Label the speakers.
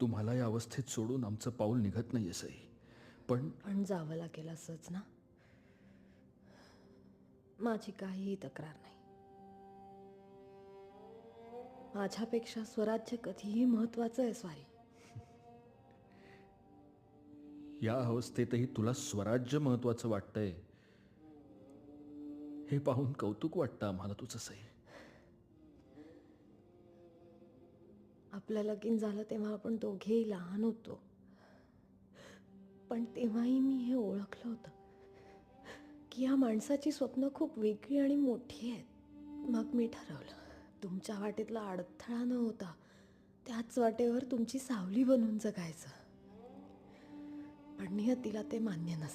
Speaker 1: तुम्हाला या अवस्थेत सोडून आमचं पाऊल निघत नाहीये सई. पण
Speaker 2: जावं लागेल असंच ना. माझी काहीही तक्रार नाही. माझ्यापेक्षा स्वराज्य कधीही महत्वाचं आहे स्वारी.
Speaker 1: या अवस्थेतही तुला स्वराज्य महत्वाचं वाटतंय हे पाहून कौतुक वाटतं आम्हाला तुझं सई.
Speaker 2: आपलं लगीन झालं तेव्हा आपण दोघेही लहान होतो, पण तेव्हाही मी हे ओळखलं होतं की या माणसाची स्वप्न खूप वेगळी आणि मोठी आहेत. मग मी ठरवलं, तुमच्या वाटेतला अडथळा न होता त्याच वाटेवर तुमची सावली बनून जगायचं. पण नियतीला ते मान्य नसावं.